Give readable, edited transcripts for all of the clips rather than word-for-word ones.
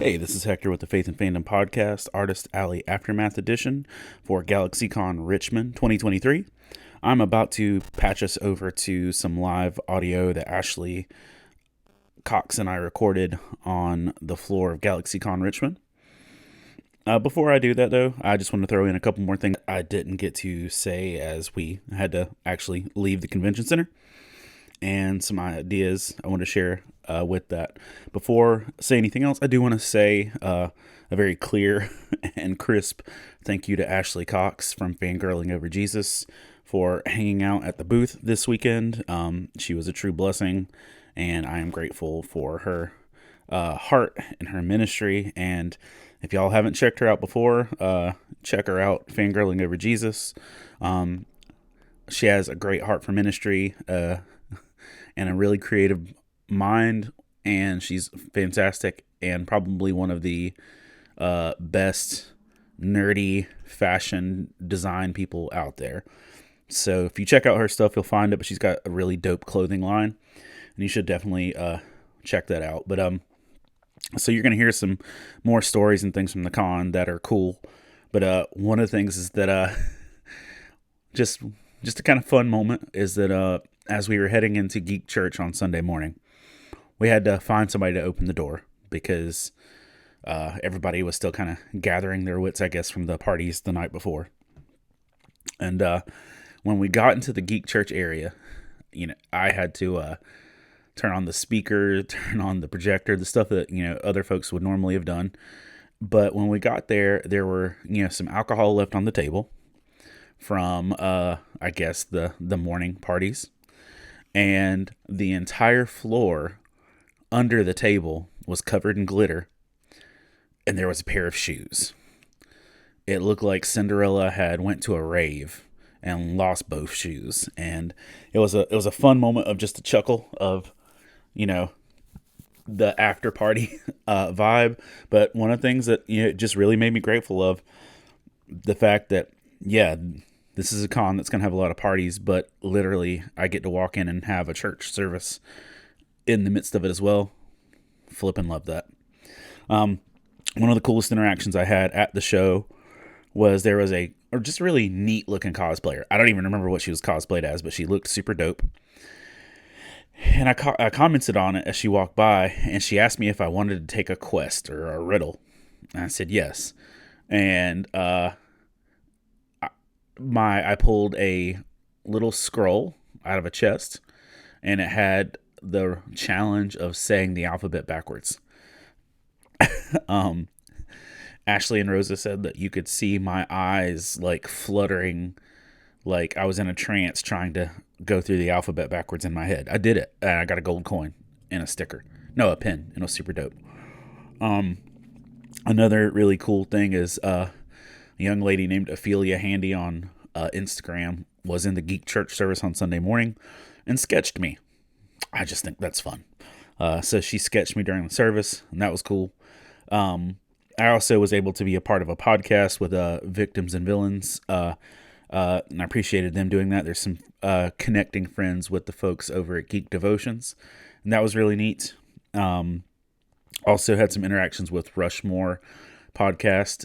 Hey, this is Hector with the Faith and Fandom Podcast, Artist Alley Aftermath Edition for Galaxycon Richmond 2023. I'm about to patch us over to some live audio that Ashley Cox and I recorded on the floor of Galaxycon Richmond. Before I do that, though, I just want to throw in a couple more things I didn't get to say as we had to actually leave the convention center, and some ideas I want to share with that. Before I say anything else, I do want to say a very clear and crisp thank you to Ashley Cox from Fangirling Over Jesus for hanging out at the booth this weekend. She was a true blessing, and I am grateful for her heart and her ministry. And if y'all haven't checked her out before, check her out, Fangirling Over Jesus. She has a great heart for ministry, and a really creative mind, and she's fantastic and probably one of the best nerdy fashion design people out there. So if you check out her stuff, you'll find it, but she's got a really dope clothing line, and you should definitely check that out. But so you're going to hear some more stories and things from the con that are cool. But one of the things is that just a kind of fun moment is that as we were heading into Geek Church on Sunday morning, we had to find somebody to open the door because everybody was still kind of gathering their wits, I guess, from the parties the night before. And when we got into the Geek Church area, I had to turn on the speaker, turn on the projector, the stuff that, other folks would normally have done. But when we got there, there were, some alcohol left on the table from, I guess, the morning parties. And the entire floor under the table was covered in glitter. And there was a pair of shoes. It looked like Cinderella had went to a rave and lost both shoes. And it was a fun moment of just a chuckle of, the after party vibe. But one of the things that it just really made me grateful of the fact that, this is a con that's going to have a lot of parties, but literally I get to walk in and have a church service in the midst of it as well. Flippin' love that. One of the coolest interactions I had at the show was there was just a really neat looking cosplayer. I don't even remember what she was cosplayed as, but she looked super dope. And I commented on it as she walked by, and she asked me if I wanted to take a quest or a riddle. And I said yes. And I pulled a little scroll out of a chest, and it had the challenge of saying the alphabet backwards. Ashley and Rosa said that you could see my eyes like fluttering, like I was in a trance trying to go through the alphabet backwards in my head. I did it, and I got a gold coin and a sticker. No, a pin, and it was super dope. Another really cool thing is a young lady named Ophelia Handy on Instagram was in the Geek Church service on Sunday morning and sketched me. I just think that's fun. So she sketched me during the service, and that was cool. I also was able to be a part of a podcast with Victims and Villains, and I appreciated them doing that. There's some connecting friends with the folks over at Geek Devotions, and that was really neat. Also had some interactions with Rushmore podcast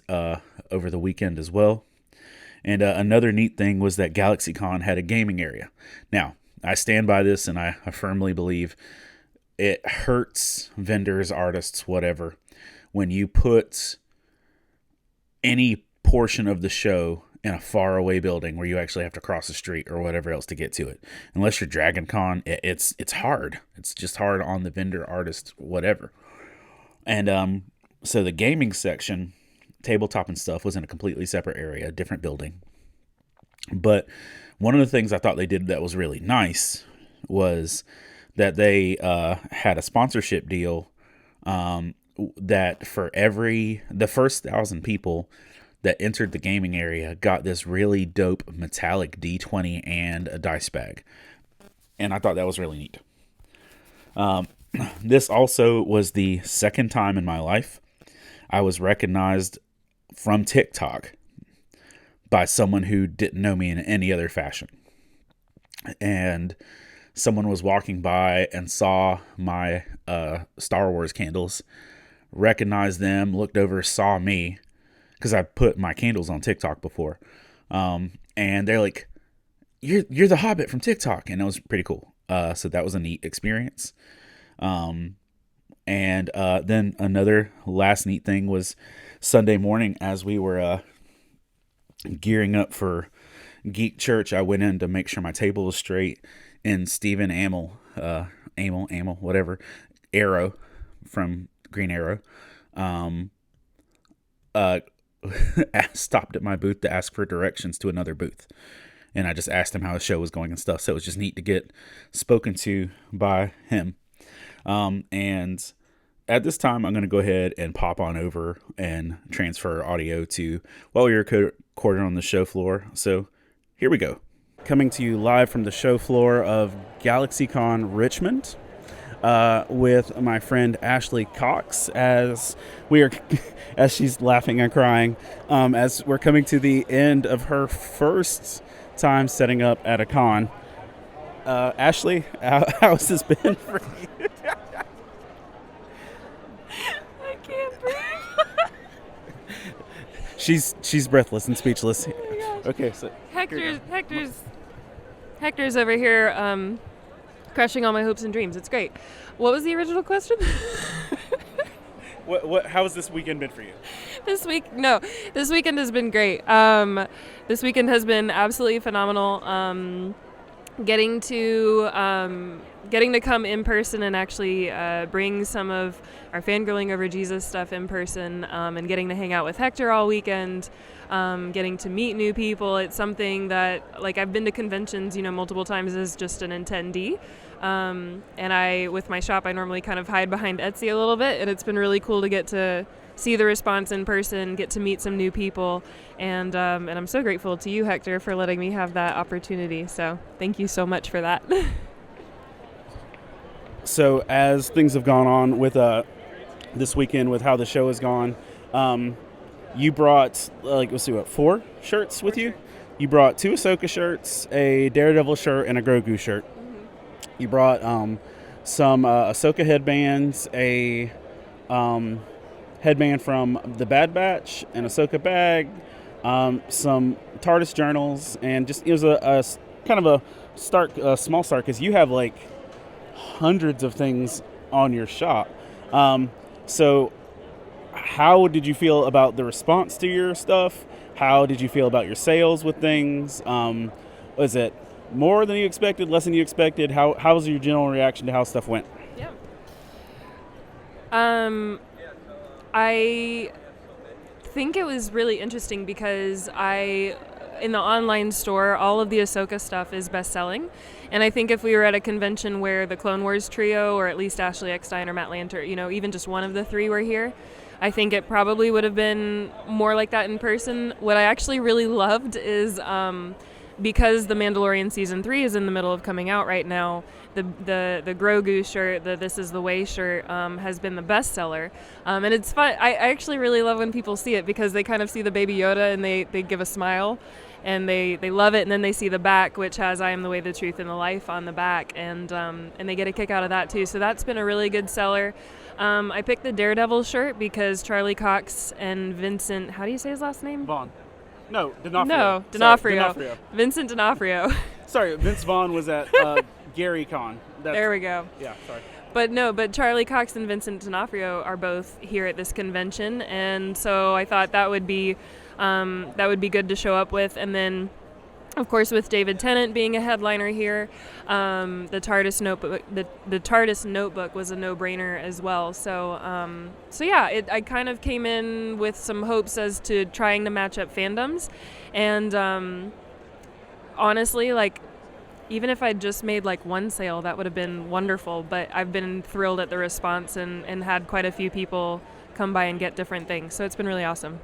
over the weekend as well. And another neat thing was that GalaxyCon had a gaming area. Now, I stand by this, and I firmly believe it hurts vendors, artists, whatever, when you put any portion of the show in a faraway building where you actually have to cross the street or whatever else to get to it. Unless you're Dragon Con, it's hard. It's just hard on the vendor, artist, whatever. And so the gaming section, tabletop and stuff, was in a completely separate area, a different building. But one of the things I thought they did that was really nice was that they had a sponsorship deal that for the first 1,000 people that entered the gaming area got this really dope metallic D20 and a dice bag. And I thought that was really neat. This also was the second time in my life I was recognized from TikTok by someone who didn't know me in any other fashion. And someone was walking by and saw my Star Wars candles recognized them, looked over, saw me, because I put my candles on TikTok before. And they're like, you're the Hobbit from TikTok. And it was pretty cool. So that was a neat experience. And then another last neat thing was Sunday morning as we were gearing up for Geek Church. I went in to make sure my table was straight, and Stephen Amell, whatever, Arrow from Green Arrow, stopped at my booth to ask for directions to another booth. And I just asked him how his show was going and stuff. So it was just neat to get spoken to by him. And at this time, I'm going to go ahead and pop on over and transfer audio to while we were recording on the show floor. So here we go. Coming to you live from the show floor of Galaxycon Richmond with my friend Ashley Cox as she's laughing and crying, as we're coming to the end of her first time setting up at a con. Ashley, how's this been for you? I can't breathe. She's breathless and speechless. Oh okay, so Hector's over here crushing all my hopes and dreams. It's great. What was the original question? How has this weekend been for you? This weekend has been great. This weekend has been absolutely phenomenal. Getting to come in person and actually bring some of our fangirling over Jesus stuff in person, and getting to hang out with Hector all weekend, getting to meet new people. It's something that, like, I've been to conventions, multiple times as just an attendee. And with my shop, I normally kind of hide behind Etsy a little bit, and it's been really cool to get to see the response in person, get to meet some new people, and I'm so grateful to you, Hector, for letting me have that opportunity. So thank you so much for that. So as things have gone on with this weekend, with how the show has gone, you brought 4 shirts with you? You brought 2 Ahsoka shirts, a Daredevil shirt, and a Grogu shirt. Mm-hmm. You brought some Ahsoka headbands, a headband from the Bad Batch, an Ahsoka bag, some TARDIS journals, and just it was a kind of a small start because you have like hundreds of things on your shop. So how did you feel about the response to your stuff? How did you feel about your sales with things? Was it more than you expected, less than you expected? How was your general reaction to how stuff went? Yeah. I think it was really interesting because in the online store, all of the Ahsoka stuff is best-selling. And I think if we were at a convention where the Clone Wars trio, or at least Ashley Eckstein or Matt Lanter, even just one of the 3 were here, I think it probably would have been more like that in person. What I actually really loved is because The Mandalorian Season 3 is in the middle of coming out right now, the Grogu shirt, the This Is the Way shirt, has been the bestseller. And it's fun. I actually really love when people see it because they kind of see the Baby Yoda and they give a smile. And they love it, and then they see the back, which has "I am the way, the truth, and the life" on the back, and they get a kick out of that too. So that's been a really good seller. I picked the Daredevil shirt because Charlie Cox and Vincent, how do you say his last name? Vaughn. No, D'Onofrio. No, D'Onofrio. Vincent D'Onofrio. Sorry, Vince Vaughn was at GaryCon. There we go. Yeah, sorry. But Charlie Cox and Vincent D'Onofrio are both here at this convention, and so I thought that would be good to show up with. And then, of course, with David Tennant being a headliner here, the TARDIS notebook was a no-brainer as well. So yeah, I kind of came in with some hopes as to trying to match up fandoms, and honestly, like, even if I'd just made like one sale, that would have been wonderful. But I've been thrilled at the response and had quite a few people come by and get different things. So it's been really awesome.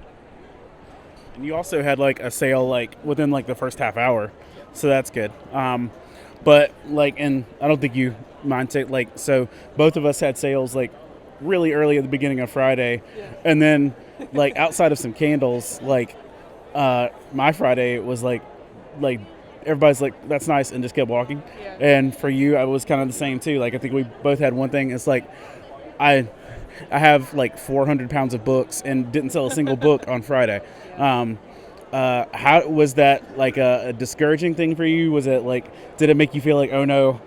And you also had like a sale like within like the first half hour, so that's good. But like, and I don't think you mind so both of us had sales like really early at the beginning of Friday, and then like outside of some candles, like my Friday was like everybody's like, that's nice, and just kept walking. Yeah. And for you, I was kind of the same too. Like I think we both had one thing. It's like I have like 400 pounds of books and didn't sell a single book on Friday. How was that, like a discouraging thing for you? Was it like, did it make you feel like, oh no,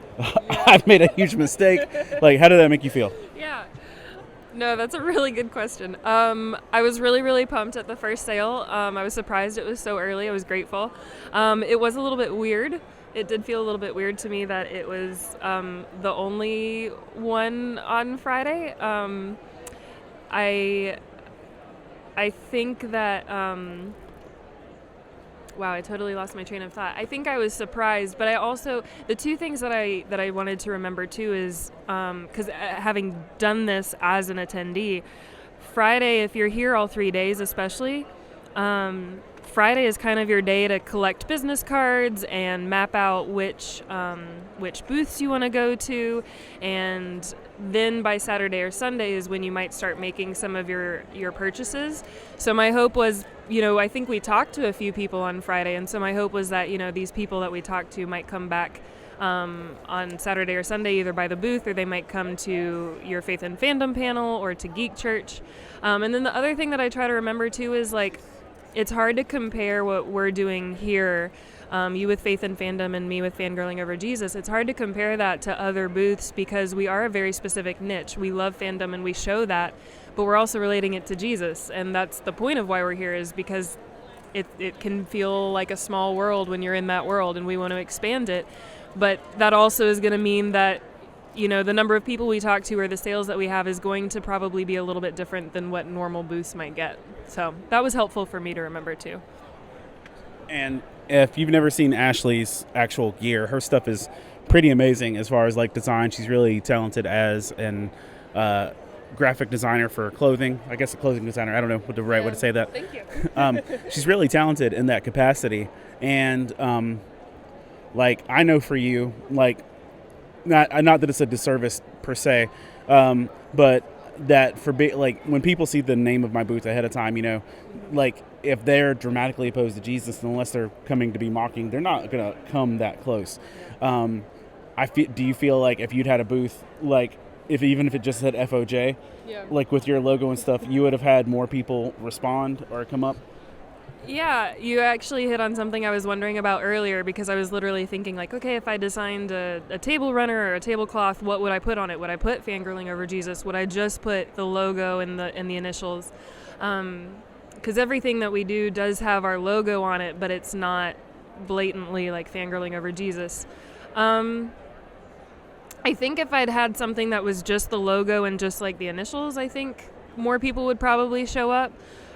I've made a huge mistake? Like, how did that make you feel? Yeah. No, that's a really good question. I was really, really pumped at the first sale. I was surprised it was so early. I was grateful. It was a little bit weird. It did feel a little bit weird to me that it was the only one on Friday. I think that wow, I totally lost my train of thought. I think I was surprised, but I also, the two things that I wanted to remember too is because having done this as an attendee, Friday, if you're here all 3 days, especially. Friday is kind of your day to collect business cards and map out which booths you want to go to, and then by Saturday or Sunday is when you might start making some of your purchases. So my hope was, I think we talked to a few people on Friday, and so my hope was that, these people that we talked to might come back on Saturday or Sunday, either by the booth or they might come to your Faith and Fandom panel or to Geek Church. And then the other thing that I try to remember too is like, it's hard to compare what we're doing here, you with Faith and Fandom and me with Fangirling Over Jesus. It's hard to compare that to other booths because we are a very specific niche. We love fandom and we show that, but we're also relating it to Jesus. And that's the point of why we're here, is because it can feel like a small world when you're in that world, and we want to expand it. But that also is going to mean that the number of people we talk to or the sales that we have is going to probably be a little bit different than what normal booths might get. So that was helpful for me to remember too. And if you've never seen Ashley's actual gear, her stuff is pretty amazing as far as like design. She's really talented as an graphic designer for clothing. I guess a clothing designer. I don't know what the right way to say that. Thank you. She's really talented in that capacity. And I know for you, not that it's a disservice per se, but that for when people see the name of my booth ahead of time, if they're dramatically opposed to Jesus, unless they're coming to be mocking, they're not gonna come that close. Do you feel like if you'd had a booth, even if it just said FOJ, with your logo and stuff, you would have had more people respond or come up? Yeah, you actually hit on something I was wondering about earlier, because I was literally thinking okay, if I designed a table runner or a tablecloth, what would I put on it? Would I put Fangirling Over Jesus? Would I just put the logo and the initials? Because everything that we do does have our logo on it, but it's not blatantly like Fangirling Over Jesus. I think if I'd had something that was just the logo and just like the initials, I think more people would probably show up.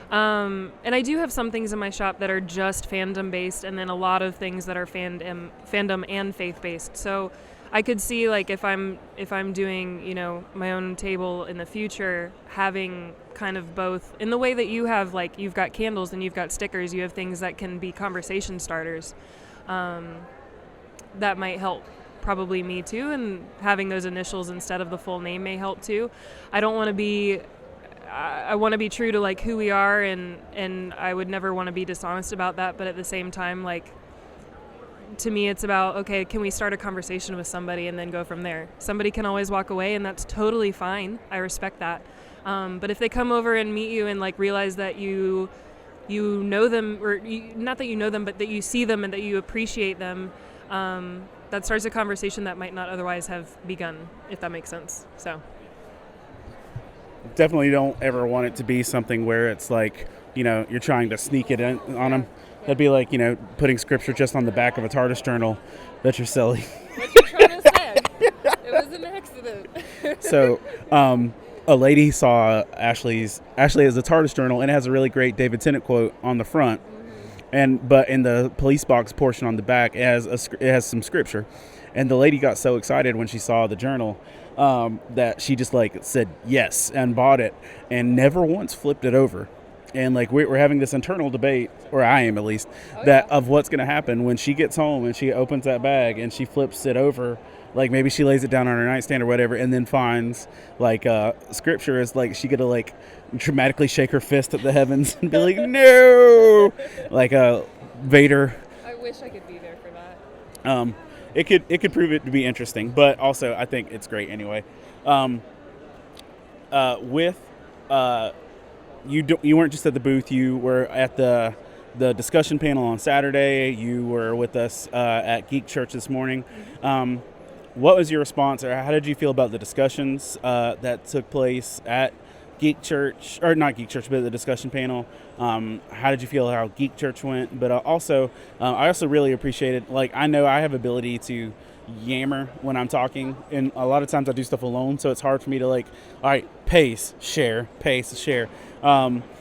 And I do have some things in my shop that are just fandom based, and then a lot of things that are fandom and faith based. So I could see if I'm doing my own table in the future, having kind of both in the way that you have, you've got candles and you've got stickers, you have things that can be conversation starters. That might help probably me too, and having those initials instead of the full name may help too. I want to be true to who we are, and I would never want to be dishonest about that, but at the same time, to me it's about, okay, can we start a conversation with somebody and then go from there? Somebody can always walk away, and that's totally fine. I respect that. But if they come over and meet you and realize that you know them, or not that you know them, but that you see them and that you appreciate them, that starts a conversation that might not otherwise have begun, if that makes sense. So definitely don't ever want it to be something where it's you're trying to sneak it in on them. That'd be putting scripture just on the back of a TARDIS journal that you're selling. What you trying to say? It was an accident. So a lady saw Ashley has a TARDIS journal, and it has a really great David Tennant quote on the front. But in the police box portion on the back, it has some scripture. And the lady got so excited when she saw the journal that she just said yes and bought it, and never once flipped it over. And we're having this internal debate, or I am at least, of what's going to happen when she gets home and she opens that bag and she flips it over. Maybe she lays it down on her nightstand or whatever, and then finds scripture is she gonna dramatically shake her fist at the heavens and be no, Vader. I wish I could be there for that. It could prove it to be interesting, but also I think it's great anyway. with you weren't just at the booth, you were at the discussion panel on Saturday, you were with us at Geek Church this morning. What was your response, or how did you feel about the discussions that took place at Geek Church, or not Geek Church, but the discussion panel? How did you feel how Geek Church went? But I also really appreciated, like, I know I have ability to yammer when I'm talking, and a lot of times I do stuff alone, so it's hard for me to, like, all right, pace, share.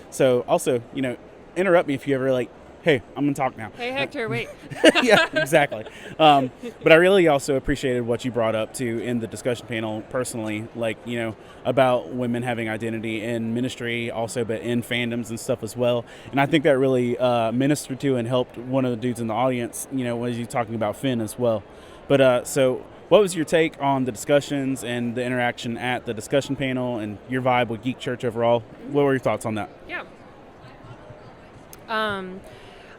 So also, interrupt me if you ever, like, hey, I'm gonna talk now. Hey, Hector, wait. Yeah, exactly. But I really also appreciated what you brought up too in the discussion panel personally, like, about women having identity in ministry also, but in fandoms and stuff as well. And I think that really ministered to and helped one of the dudes in the audience, was you talking about Finn as well. But so what was your take on the discussions and the interaction at the discussion panel and your vibe with Geek Church overall? What were your thoughts on that? Yeah.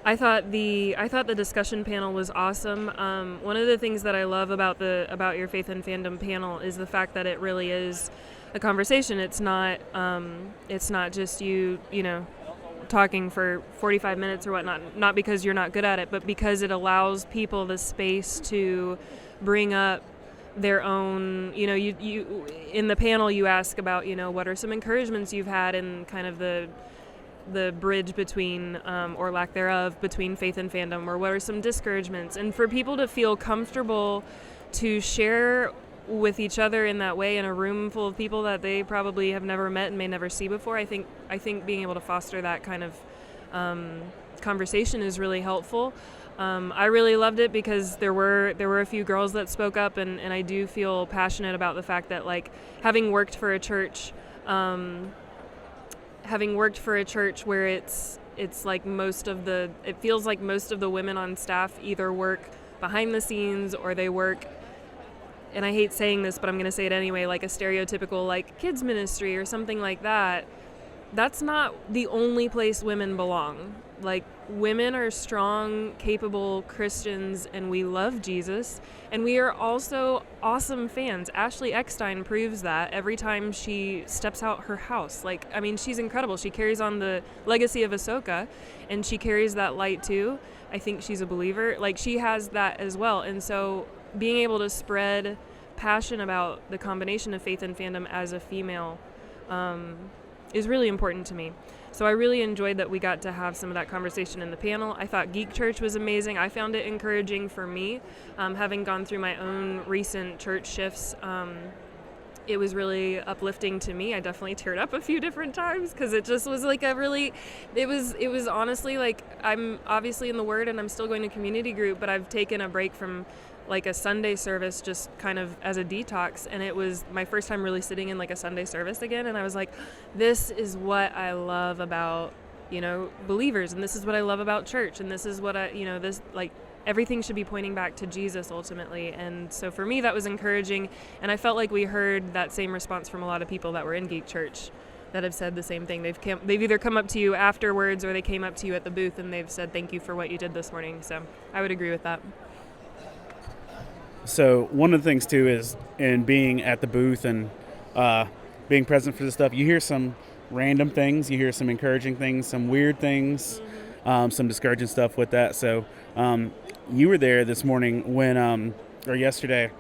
I thought the discussion panel was awesome. One of the things that I love about your Faith and Fandom panel is the fact that it really is a conversation. It's not just you talking for 45 minutes or whatnot. Not because you're not good at it, but because it allows people the space to bring up their own. You in the panel you ask about what are some encouragements you've had in kind of the bridge between, or lack thereof, between faith and fandom, or what are some discouragements, and for people to feel comfortable to share with each other in that way in a room full of people that they probably have never met and may never see before. I think being able to foster that kind of conversation is really helpful. I really loved it because there were a few girls that spoke up, and I do feel passionate about the fact that, like, having worked for a church where it's like it feels like most of the women on staff either work behind the scenes or they work, and I hate saying this, but I'm going to say it anyway, like a stereotypical, like, kids ministry or something like that. That's not the only place women belong. Like, women are strong, capable Christians, and we love Jesus, and we are also awesome fans. Ashley Eckstein proves that every time she steps out her house. Like, I mean, she's incredible. She carries on the legacy of Ahsoka, and she carries that light too. I think she's a believer. Like, she has that as well. And so being able to spread passion about the combination of faith and fandom as a female is really important to me. So I really enjoyed that we got to have some of that conversation in the panel. I thought Geek Church was amazing. I found it encouraging for me, having gone through my own recent church shifts. It was really uplifting to me. I definitely teared up a few different times because it just was like it was honestly, like, I'm obviously in the Word and I'm still going to community group, but I've taken a break from, like, a Sunday service just kind of as a detox, and it was my first time really sitting in, like, a Sunday service again, and I was like, this is what I love about, believers, and this is what I love about church, and this is what this, like, everything should be pointing back to Jesus ultimately. And so for me that was encouraging, and I felt like we heard that same response from a lot of people that were in Geek Church that have said the same thing. They've either come up to you afterwards or they came up to you at the booth and they've said thank you for what you did this morning. So I would agree with that. So one of the things too is in being at the booth and being present for this stuff, you hear some random things, you hear some encouraging things, some weird things, some discouraging stuff with that. So you were there this morning when, or yesterday,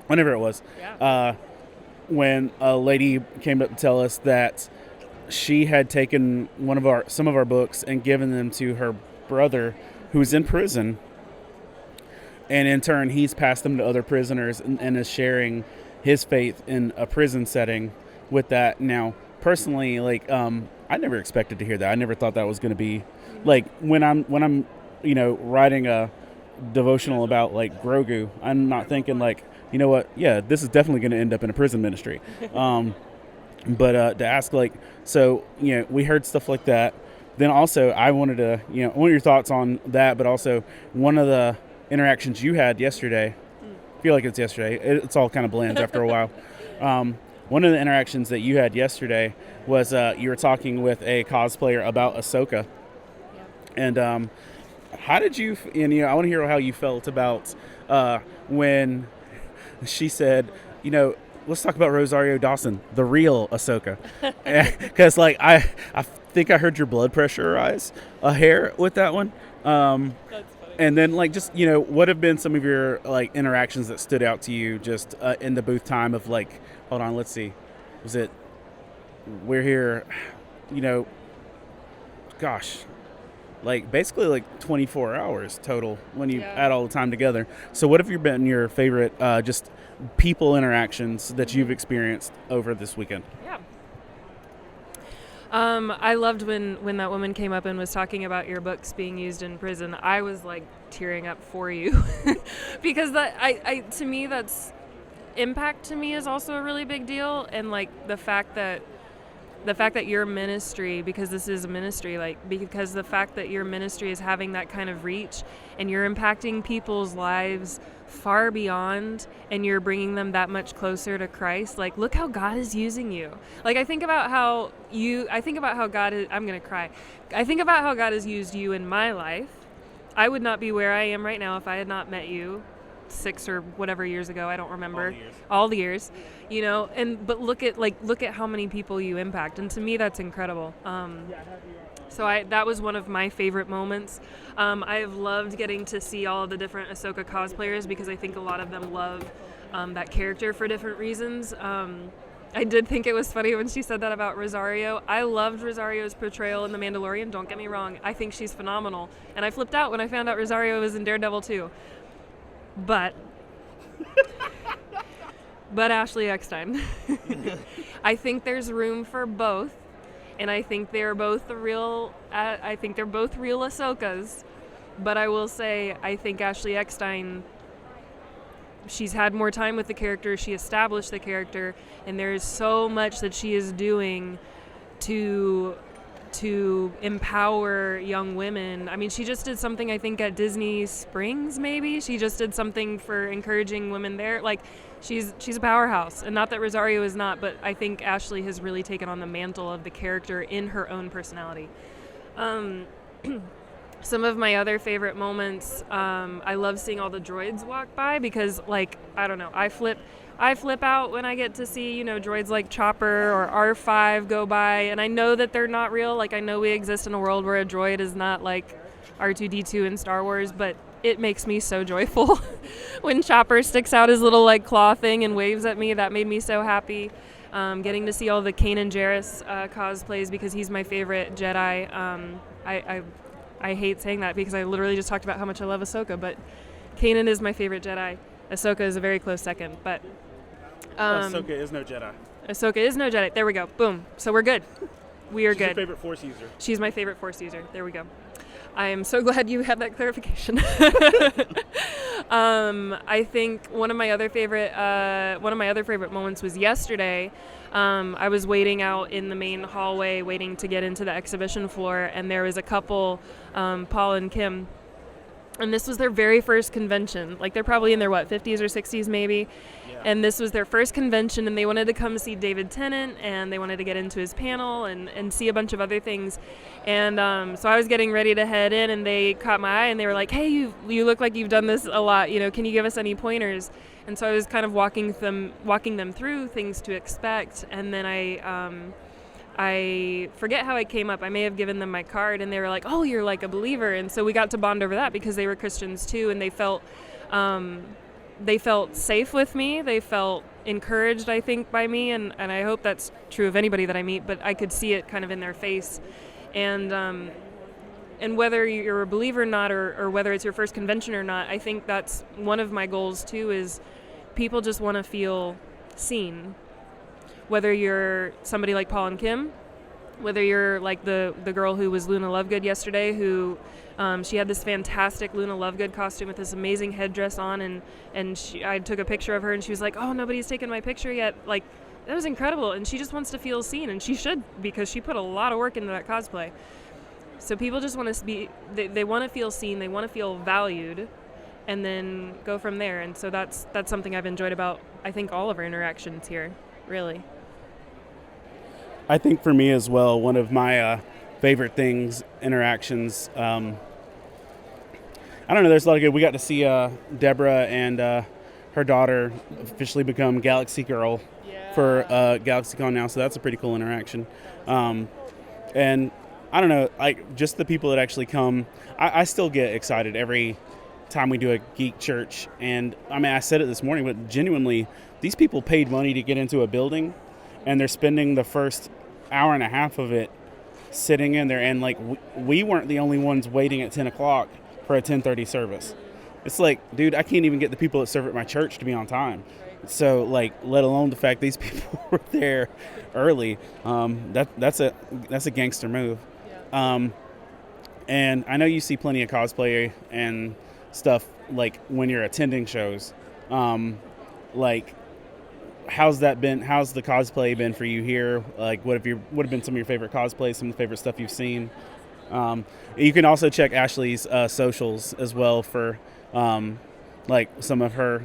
whenever it was, when a lady came up to tell us that she had taken some of our books and given them to her brother who's in prison. And in turn, he's passed them to other prisoners and is sharing his faith in a prison setting with that. Now, personally, like, I never expected to hear that. I never thought that was going to be, like, when I'm writing a devotional about, like, Grogu, I'm not thinking, like, you know what? Yeah, this is definitely going to end up in a prison ministry. But to ask, like, so, we heard stuff like that. Then also, I wanted to, I want your thoughts on that, but also one of the interactions you had yesterday, I feel like it's yesterday, it's all kind of blends after a while. One of the interactions that you had yesterday was you were talking with a cosplayer about Ahsoka. And how did you, I want to hear how you felt about when she said, let's talk about Rosario Dawson, the real Ahsoka, because like I think I heard your blood pressure rise a hair with that one. That's funny. And then like just what have been some of your like interactions that stood out to you just in the booth time of like, hold on, let's see, was it we're here, gosh, like basically like 24 hours total when you add all the time together. So what have you been your favorite just people interactions that you've experienced over this weekend? Yeah. I loved when that woman came up and was talking about your books being used in prison. I was like tearing up for you because to me that's impact to me is also a really big deal, and like the fact that your ministry, because this is a ministry, like because the fact that your ministry is having that kind of reach and you're impacting people's lives far beyond and you're bringing them that much closer to Christ, like look how God is using you. Like I think about how God is, I'm going to cry. I think about how God has used you in my life. I would not be where I am right now if I had not met you 6 or whatever years ago. I don't remember. All the years. But look at how many people you impact, and to me that's incredible. So that was one of my favorite moments. I have loved getting to see all of the different Ahsoka cosplayers because I think a lot of them love that character for different reasons. I did think it was funny when she said that about Rosario. I loved Rosario's portrayal in The Mandalorian, don't get me wrong. I think she's phenomenal. And I flipped out when I found out Rosario was in Daredevil too. But Ashley Eckstein. I think there's room for both, and I think they're both real Ahsokas. But I will say, I think Ashley Eckstein, she's had more time with the character, she established the character, and there is so much that she is doing to empower young women. I mean, she just did something, I think, at Disney Springs, maybe. She just did something for encouraging women there. Like, she's a powerhouse. And not that Rosario is not, but I think Ashley has really taken on the mantle of the character in her own personality. Some of my other favorite moments, I love seeing all the droids walk by because, like, I don't know, I flip out when I get to see, droids like Chopper or R5 go by, and I know that they're not real. Like, I know we exist in a world where a droid is not like R2-D2 in Star Wars, but it makes me so joyful when Chopper sticks out his little like claw thing and waves at me. That made me so happy. Getting to see all the Kanan Jarrus cosplays because he's my favorite Jedi. I hate saying that because I literally just talked about how much I love Ahsoka, but Kanan is my favorite Jedi. Ahsoka is a very close second, but Ahsoka is no Jedi. Ahsoka is no Jedi. There we go. Boom. So we're good. We are good. She's your favorite Force user. She's my favorite Force user. There we go. I am so glad you had that clarification. I think one of my other favorite moments was yesterday. I was waiting out in the main hallway, waiting to get into the exhibition floor, and there was a couple, Paul and Kim. And this was their very first convention. Like, they're probably in their, 50s or 60s maybe. Yeah. And this was their first convention, and they wanted to come see David Tennant, and they wanted to get into his panel and see a bunch of other things. And so I was getting ready to head in, and they caught my eye, and they were like, hey, you look like you've done this a lot. Can you give us any pointers? And so I was kind of walking them through things to expect. And then I forget how I came up. I may have given them my card, and they were like, oh, you're like a believer. And so we got to bond over that because they were Christians too, and they felt safe with me. They felt encouraged, I think, by me, and I hope that's true of anybody that I meet, but I could see it kind of in their face. And whether you're a believer or not, or whether it's your first convention or not, I think that's one of my goals too, is people just want to feel seen. Whether you're somebody like Paul and Kim, whether you're like the girl who was Luna Lovegood yesterday, who she had this fantastic Luna Lovegood costume with this amazing headdress on, and I took a picture of her, and she was like, oh, nobody's taken my picture yet. Like, that was incredible, and she just wants to feel seen, and she should, because she put a lot of work into that cosplay. So people just want to they want to feel seen, they want to feel valued, and then go from there. And so that's something I've enjoyed about, I think, all of our interactions here, really. I think for me as well, one of my favorite interactions, I don't know, there's a lot of good. We got to see Deborah and her daughter officially become Galaxy Girl for Galaxycon now, so that's a pretty cool interaction. And I don't know, like just the people that actually come, I still get excited every time we do a geek church. And I mean, I said it this morning, but genuinely, these people paid money to get into a building, and they're spending the first hour and a half of it sitting in there. And like we weren't the only ones waiting at 10 o'clock for a 10:30 service. It's like, dude, I can't even get the people that serve at my church to be on time. So, like, let alone the fact these people were there early. That's a gangster move. And I know you see plenty of cosplay and stuff like when you're attending shows. Like, how's that been? How's the cosplay been for you here? Like, what have been some of your favorite cosplays? Some of the favorite stuff you've seen? You can also check Ashley's socials as well for like some of her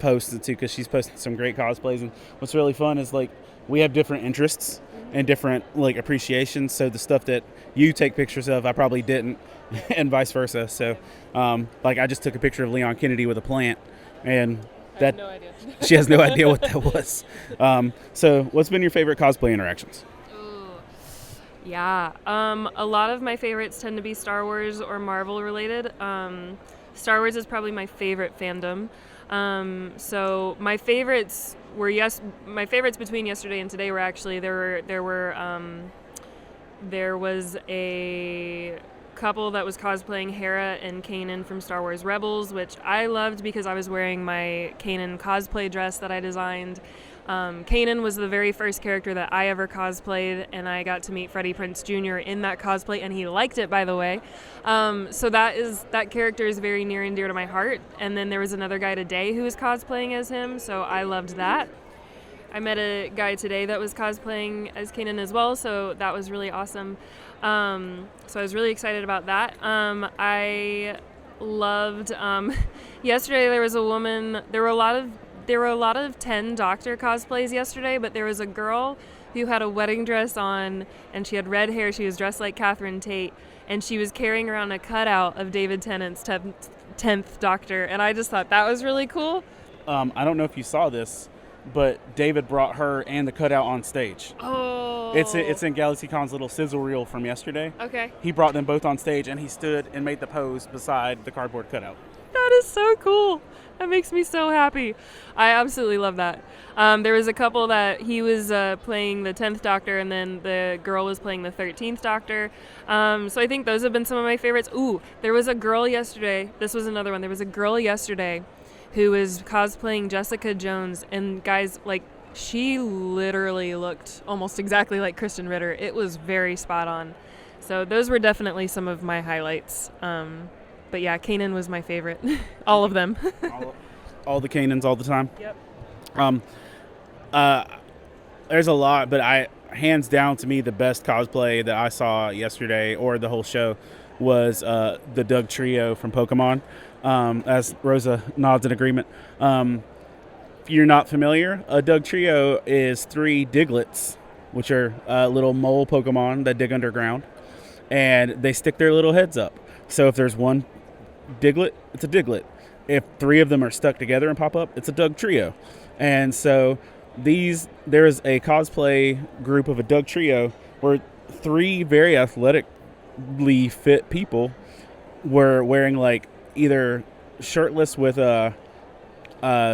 posts too, because she's posted some great cosplays. And what's really fun is like we have different interests and different like appreciations. So the stuff that you take pictures of, I probably didn't, and vice versa. So like I just took a picture of Leon Kennedy with a plant, and that no idea. she has no idea what that was. So what's been your favorite cosplay interactions? Yeah, a lot of my favorites tend to be Star Wars or Marvel related. Star Wars is probably my favorite fandom. So my favorites between yesterday and today were actually there was a couple that was cosplaying Hera and Kanan from Star Wars Rebels, which I loved because I was wearing my Kanan cosplay dress that I designed. Kanan was the very first character that I ever cosplayed, and I got to meet Freddie Prinze Jr. in that cosplay, and he liked it, by the way. So that character is very near and dear to my heart. And then there was another guy today who was cosplaying as him, so I loved that. I met a guy today that was cosplaying as Kanan as well, so that was really awesome. So I was really excited about that. I loved yesterday there was a woman. There were a lot of 10 Doctor cosplays yesterday, but there was a girl who had a wedding dress on, and she had red hair. She was dressed like Catherine Tate, and she was carrying around a cutout of David Tennant's 10th Doctor, and I just thought that was really cool. I don't know if you saw this, but David brought her and the cutout on stage. Oh. It's in Galaxycon's little sizzle reel from yesterday. Okay. He brought them both on stage, and he stood and made the pose beside the cardboard cutout. That is so cool. That makes me so happy. I absolutely love that. There was a couple that he was playing the 10th Doctor, and then the girl was playing the 13th Doctor. So I think those have been some of my favorites. Ooh, there was a girl yesterday. This was another one. There was a girl yesterday who was cosplaying Jessica Jones, and guys, like, she literally looked almost exactly like Kristen Ritter. It was very spot on. So those were definitely some of my highlights. But yeah, Kanan was my favorite. All of them. all the Kanans all the time. Yep. There's a lot, but hands down to me, the best cosplay that I saw yesterday or the whole show was the Doug Trio from Pokemon. As Rosa nods in agreement. If you're not familiar, a Doug Trio is 3 Digletts, which are little mole Pokemon that dig underground, and they stick their little heads up. So if there's one Diglett, it's a Diglett. If 3 of them are stuck together and pop up, it's a Doug Trio. And so there's a cosplay group of a Doug Trio where 3 very athletically fit people were wearing like either shirtless with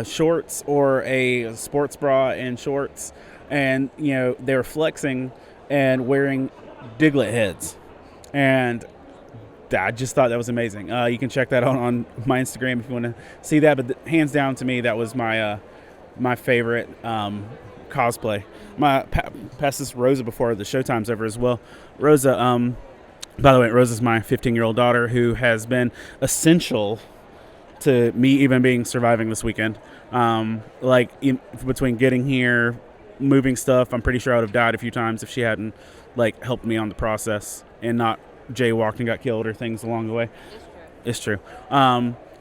shorts or a sports bra and shorts, and they were flexing and wearing Diglett heads, and I just thought that was amazing. You can check that out on my Instagram if you want to see that. But hands down to me, that was my favorite cosplay. Pass this Rosa before the showtime's over as well. Rosa, by the way, Rosa's my 15-year-old daughter who has been essential to me even surviving this weekend. Between getting here, moving stuff, I'm pretty sure I would have died a few times if she hadn't helped me on the process and not jaywalked and got killed or things along the way. It's true.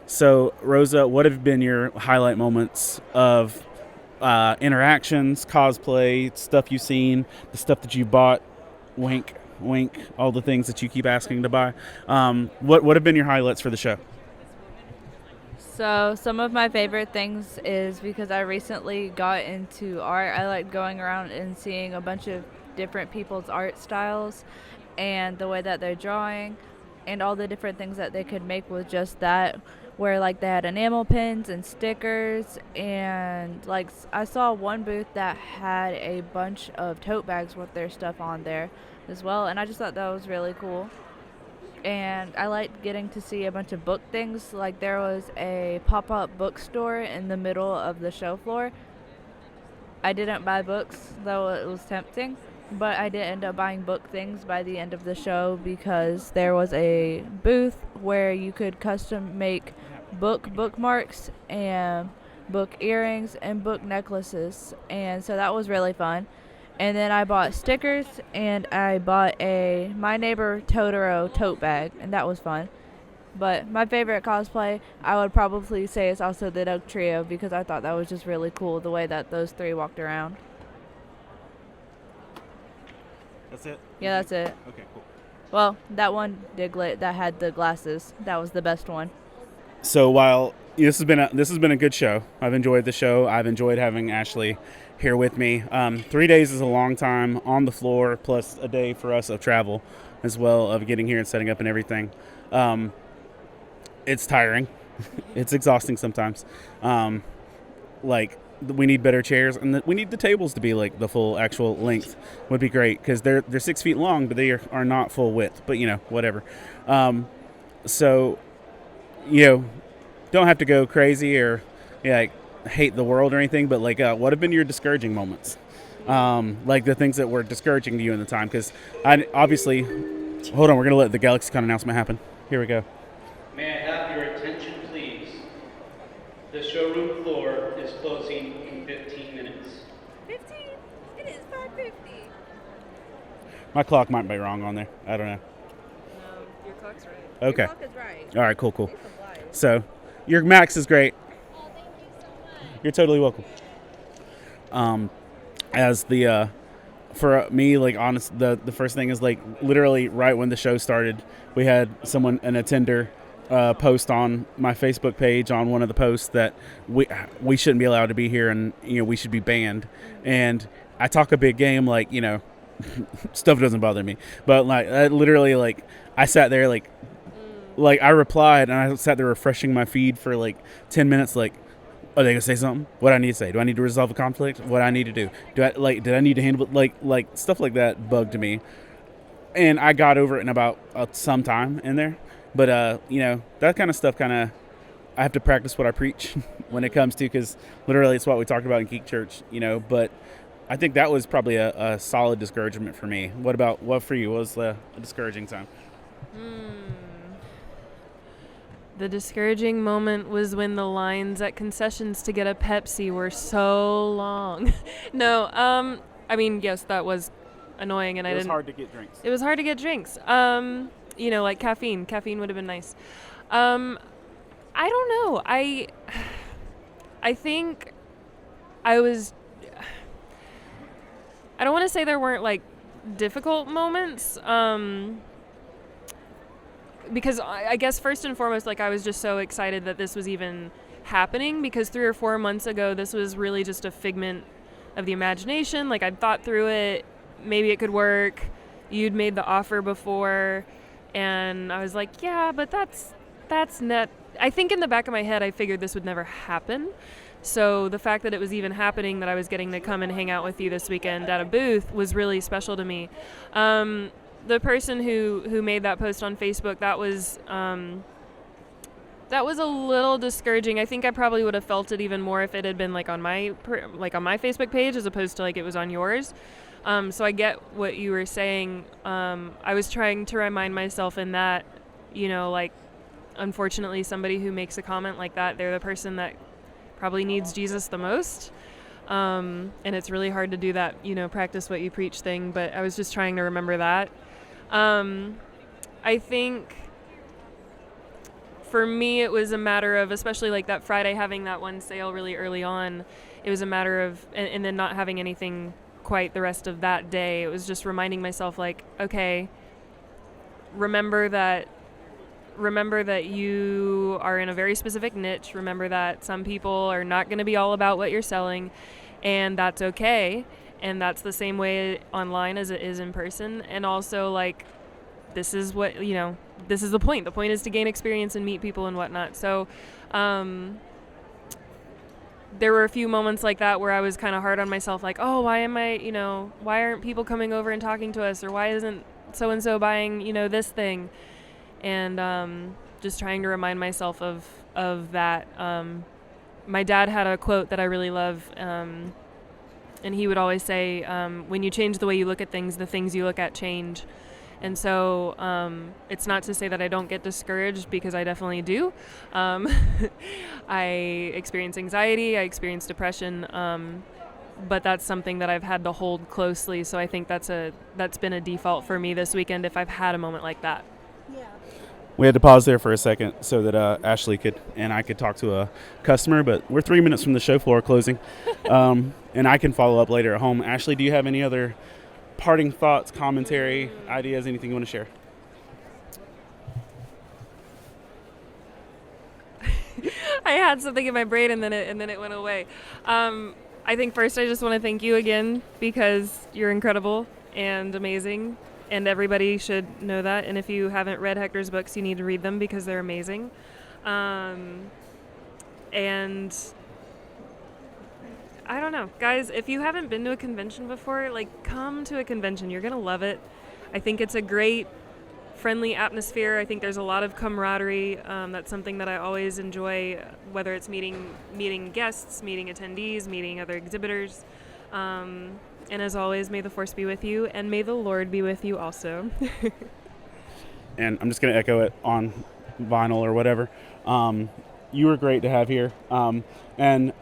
So Rosa, what have been your highlight moments of interactions, cosplay, stuff you've seen, the stuff that you bought, wink, wink, all the things that you keep asking to buy? What have been your highlights for the show? So some of my favorite things is because I recently got into art. I like going around and seeing a bunch of different people's art styles and the way that they're drawing and all the different things that they could make with just that, where like they had enamel pins and stickers, and like I saw one booth that had a bunch of tote bags with their stuff on there as well, and I just thought that was really cool. And I liked getting to see a bunch of book things. Like there was a pop-up bookstore in the middle of the show floor. I didn't buy books, though it was tempting, but I did end up buying book things by the end of the show because there was a booth where you could custom make bookmarks and book earrings and book necklaces, and so that was really fun. And then I bought stickers and I bought a My Neighbor Totoro tote bag, and that was fun. But my favorite cosplay, I would probably say, is also the Doug Trio because I thought that was just really cool the way that those three walked around. That's it? Yeah, that's it. Okay, cool. Well, that one Diglett that had the glasses, that was the best one. So while this has been a good show, I've enjoyed the show. I've enjoyed having Ashley here with me. 3 days is a long time on the floor, plus a day for us of travel as well, of getting here and setting up and everything. It's tiring. It's exhausting sometimes. We need better chairs, and we need the tables to be like the full actual length. Would be great because they're 6 feet long, but they are not full width. But whatever. So don't have to go crazy or hate the world or anything. But what have been your discouraging moments? Like the things that were discouraging to you in the time, because I obviously. Hold on, we're gonna let the Galaxycon announcement happen. Here we go. May I have your attention, please? The showroom floor is closing in 15 minutes. 15? It is 5:50. My clock might be wrong on there. I don't know. No, your clock's right. Okay. Your clock is right. All right, cool. So, your Max is great. Oh, thank you so much. You're totally welcome. As the for me, honest, the first thing is literally right when the show started, we had an attender post on my Facebook page on one of the posts that we shouldn't be allowed to be here, and we should be banned. And I talk a big game, stuff doesn't bother me, but I literally I sat there I replied, and I sat there refreshing my feed for 10 minutes are they gonna say something? What I need to say? Do I need to resolve a conflict? What I need to do? Did I need to handle it? Stuff like that bugged me, and I got over it in about some time in there. But that kind of stuff I have to practice what I preach when it comes to, because literally it's what we talked about in Geek Church. But I think that was probably a solid discouragement for me. What for you? What was a discouraging time? The discouraging moment was when the lines at concessions to get a Pepsi were so long. No, I mean, yes, that was annoying, and It was hard to get drinks. It was hard to get drinks. Like caffeine. Caffeine would have been nice. I don't know. I think I was. I don't want to say there weren't difficult moments. Because I guess first and foremost, I was just so excited that this was even happening, because 3 or 4 months ago, this was really just a figment of the imagination. I'd thought through it, maybe it could work. You'd made the offer before, and I was like, yeah, but that's not. I think in the back of my head, I figured this would never happen. So the fact that it was even happening, that I was getting to come and hang out with you this weekend at a booth, was really special to me. The person who made that post on Facebook, that was a little discouraging. I think I probably would have felt it even more if it had been on my Facebook page as opposed to it was on yours. So I get what you were saying. I was trying to remind myself in that, unfortunately, somebody who makes a comment like that, they're the person that probably needs Jesus the most. And it's really hard to do that, practice what you preach thing. But I was just trying to remember that. I think for me, it was a matter of, especially that Friday, having that one sale really early on, it was a matter of, and then not having anything quite the rest of that day. It was just reminding myself okay, remember that remember that you are in a very specific niche. Remember that some people are not going to be all about what you're selling, and that's okay. And that's the same way online as it is in person. And also, like, this is what, this is the point. The point is to gain experience and meet people and whatnot. So, there were a few moments like that where I was kind of hard on myself, like, oh, why aren't people coming over and talking to us? Or why isn't so-and-so buying, this thing? And just trying to remind myself of that. My dad had a quote that I really love, and he would always say, when you change the way you look at things, the things you look at change. And so it's not to say that I don't get discouraged, because I definitely do. I experience anxiety, I experience depression, but that's something that I've had to hold closely. So I think that's been a default for me this weekend if I've had a moment like that. We had to pause there for a second so that Ashley and I could talk to a customer, but we're 3 minutes from the show floor closing, and I can follow up later at home. Ashley, do you have any other parting thoughts, commentary, ideas, anything you want to share? I had something in my brain and then it went away. I think first I just want to thank you again, because you're incredible and amazing, and everybody should know that. And if you haven't read Hector's books, you need to read them, because they're amazing. And I don't know, guys, if you haven't been to a convention before, like, come to a convention. You're going to love it. I think it's a great, friendly atmosphere. I think there's a lot of camaraderie. That's something that I always enjoy, whether it's meeting guests, meeting attendees, meeting other exhibitors. And as always, may the force be with you, and may the Lord be with you also. And I'm just going to echo it on vinyl or whatever. You were great to have here. And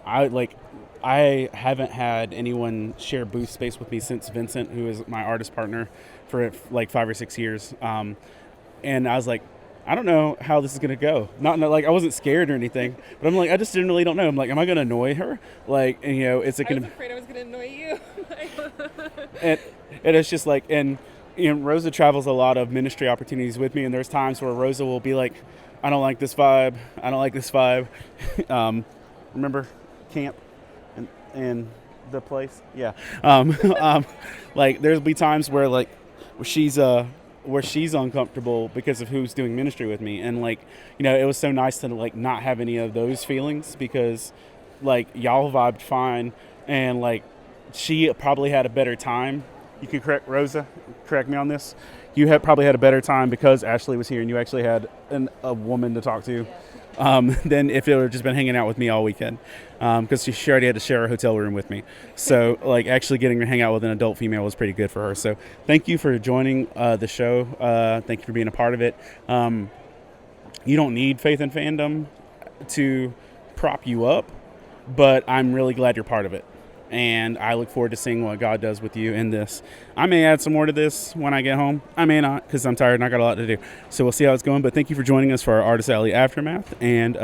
I haven't had anyone share booth space with me since Vincent, who is my artist partner for like 5 or 6 years. And I was like, I don't know how this is going to go. Not like I wasn't scared or anything, but I'm like, I just generally don't know. I'm like, am I going to annoy her? Like, and, is it going to... I was afraid I was going to annoy you. and it's just like, and Rosa travels a lot of ministry opportunities with me, and there's times where Rosa will be like, I don't like this vibe. I don't like this vibe. Remember camp and the place? Yeah. Like, there'll be times where like she's uncomfortable because of who's doing ministry with me, and like, it was so nice to like not have any of those feelings, because like y'all vibed fine, and like she probably had a better time. You can correct me on this. You probably had a better time because Ashley was here and you actually had a woman to talk to, than if it would have just been hanging out with me all weekend, because she already had to share a hotel room with me. So like actually getting to hang out with an adult female was pretty good for her. So thank you for joining the show. Thank you for being a part of it. You don't need Faith and Fandom to prop you up, but I'm really glad you're part of it. And I look forward to seeing what God does with you in this. I may add some more to this when I get home. I may not, because I'm tired and I got a lot to do. So we'll see how it's going. But thank you for joining us for our Artist Alley Aftermath. And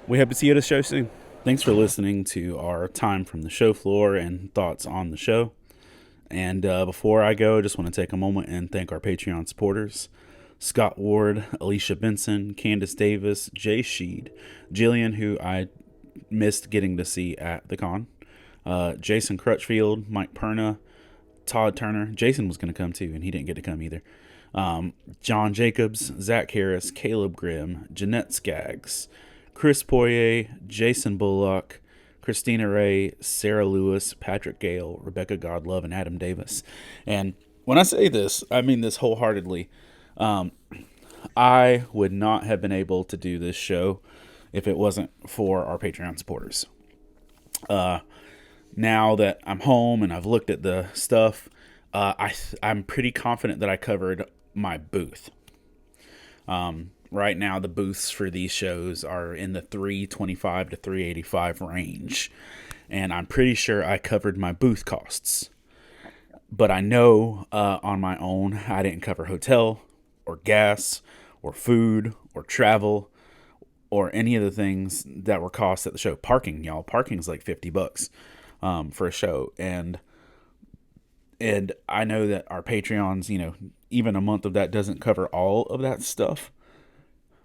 we hope to see you at a show soon. Thanks for listening to our time from the show floor and thoughts on the show. And before I go, I just want to take a moment and thank our Patreon supporters: Scott Ward, Alicia Benson, Candace Davis, Jay Sheed, Jillian, who I missed getting to see at the con, Jason Crutchfield, Mike Perna, Todd Turner. Jason was going to come too, and he didn't get to come either. John Jacobs, Zach Harris, Caleb Grimm, Jeanette Skaggs, Chris Poirier, Jason Bullock, Christina Ray, Sarah Lewis, Patrick Gale, Rebecca Godlove, and Adam Davis. And when I say this, I mean this wholeheartedly. I would not have been able to do this show if it wasn't for our Patreon supporters. Now that I'm home and I've looked at the stuff, I'm pretty confident that I covered my booth. Right now, the booths for these shows are in the $325 to $385 range, and I'm pretty sure I covered my booth costs. But I know on my own I didn't cover hotel or gas or food or travel or any of the things that were costs at the show. Parking, y'all. Parking's like $50 for a show. And I know that our Patreons, even a month of that doesn't cover all of that stuff.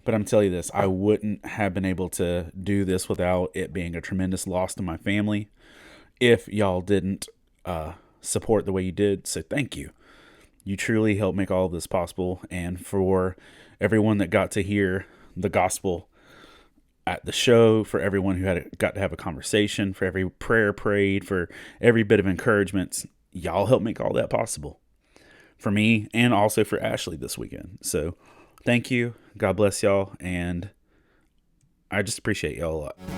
But I'm telling you this, I wouldn't have been able to do this without it being a tremendous loss to my family if y'all didn't support the way you did. So thank you. You truly helped make all of this possible. And for everyone that got to hear the gospel at the show, for everyone who got to have a conversation, for every prayer prayed, for every bit of encouragement, y'all helped make all that possible for me and also for Ashley this weekend. So thank you. God bless y'all. And I just appreciate y'all a lot.